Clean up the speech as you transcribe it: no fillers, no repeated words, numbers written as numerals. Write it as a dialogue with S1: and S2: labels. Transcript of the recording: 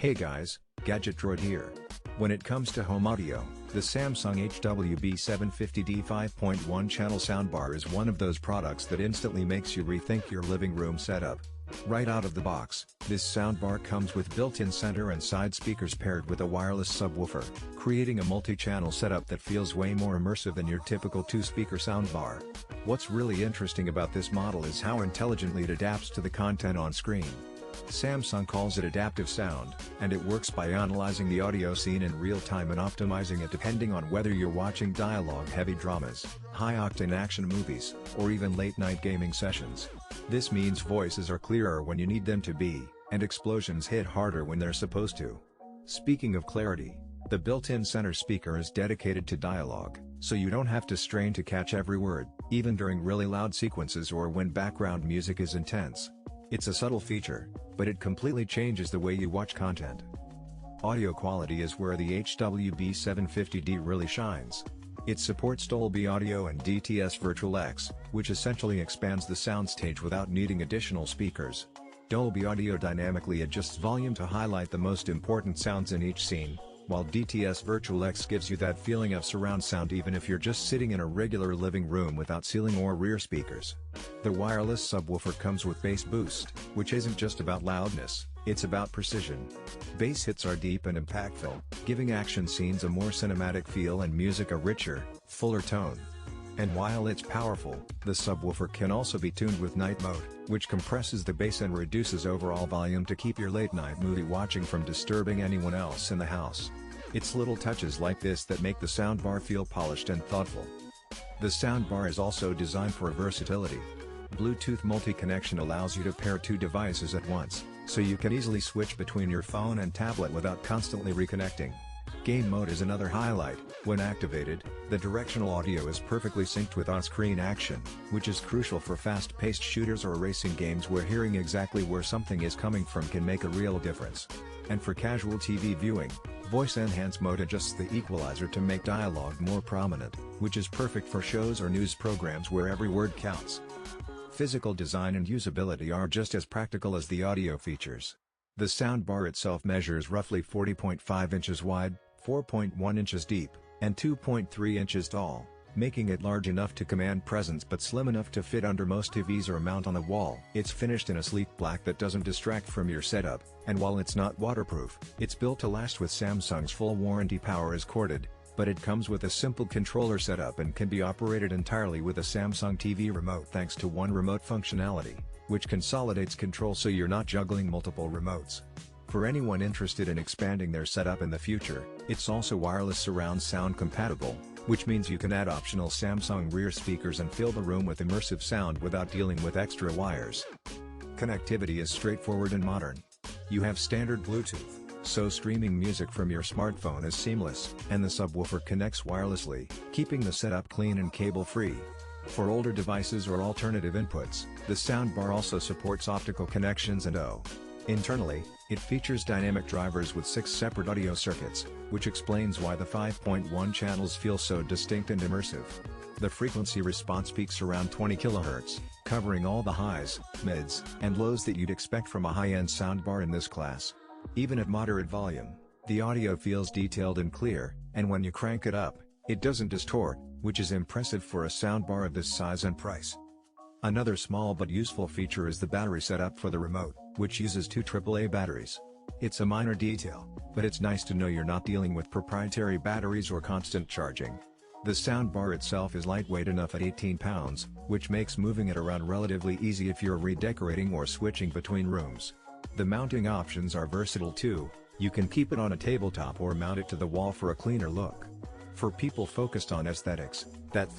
S1: Hey guys, Gadget Droid here. When it comes to home audio, the Samsung HW B750D 5.1ch Soundbar is one of those products that instantly makes you rethink your living room setup. Right out of the box, this soundbar comes with built-in center and side speakers paired with a wireless subwoofer, creating a multi-channel setup that feels way more immersive than your typical two-speaker soundbar. What's really interesting about this model is how intelligently it adapts to the content on screen. Samsung calls it adaptive sound, and it works by analyzing the audio scene in real time and optimizing it depending on whether you're watching dialogue-heavy dramas, high-octane action movies, or even late-night gaming sessions. This means voices are clearer when you need them to be, and explosions hit harder when they're supposed to. Speaking of clarity, the built-in center speaker is dedicated to dialogue, so you don't have to strain to catch every word, even during really loud sequences or when background music is intense. It's a subtle feature, but it completely changes the way you watch content. Audio quality is where the HW B750D really shines. It supports Dolby audio and DTS Virtual X, which essentially expands the soundstage without needing additional speakers. Dolby audio dynamically adjusts volume to highlight the most important sounds in each scene, while DTS Virtual X gives you that feeling of surround sound even if you're just sitting in a regular living room without ceiling or rear speakers. The wireless subwoofer comes with bass boost, which isn't just about loudness, it's about precision. Bass hits are deep and impactful, giving action scenes a more cinematic feel and music a richer, fuller tone. And while it's powerful, the subwoofer can also be tuned with night mode, which compresses the bass and reduces overall volume to keep your late-night movie watching from disturbing anyone else in the house. It's little touches like this that make the soundbar feel polished and thoughtful. The soundbar is also designed for versatility. Bluetooth multi-connection allows you to pair two devices at once, so you can easily switch between your phone and tablet without constantly reconnecting. Game mode is another highlight. When activated, the directional audio is perfectly synced with on-screen action, which is crucial for fast-paced shooters or racing games where hearing exactly where something is coming from can make a real difference. And for casual TV viewing, Voice Enhance mode adjusts the equalizer to make dialogue more prominent, which is perfect for shows or news programs where every word counts. Physical design and usability are just as practical as the audio features. The soundbar itself measures roughly 40.5 inches wide, 4.1 inches deep, and 2.3 inches tall, making it large enough to command presence but slim enough to fit under most TVs or mount on the wall. It's finished in a sleek black that doesn't distract from your setup, and while it's not waterproof, it's built to last with Samsung's full warranty. Power is corded, but it comes with a simple controller setup and can be operated entirely with a Samsung TV remote thanks to One Remote functionality, which consolidates control so you're not juggling multiple remotes. For anyone interested in expanding their setup in the future, it's also wireless surround sound compatible, which means you can add optional Samsung rear speakers and fill the room with immersive sound without dealing with extra wires. Connectivity is straightforward and modern. You have standard Bluetooth, so streaming music from your smartphone is seamless, and the subwoofer connects wirelessly, keeping the setup clean and cable-free. For older devices or alternative inputs, the soundbar also supports optical connections and O. Internally, it features dynamic drivers with 6 separate audio circuits, which explains why the 5.1 channels feel so distinct and immersive. The frequency response peaks around 20 kHz, covering all the highs, mids, and lows that you'd expect from a high-end soundbar in this class. Even at moderate volume, the audio feels detailed and clear, and when you crank it up, it doesn't distort, which is impressive for a soundbar of this size and price. Another small but useful feature is the battery setup for the remote, which uses 2 AAA batteries. It's a minor detail, but it's nice to know you're not dealing with proprietary batteries or constant charging. The soundbar itself is lightweight enough at 18 pounds, which makes moving it around relatively easy if you're redecorating or switching between rooms. The mounting options are versatile too. You can keep it on a tabletop or mount it to the wall for a cleaner look. For people focused on aesthetics, that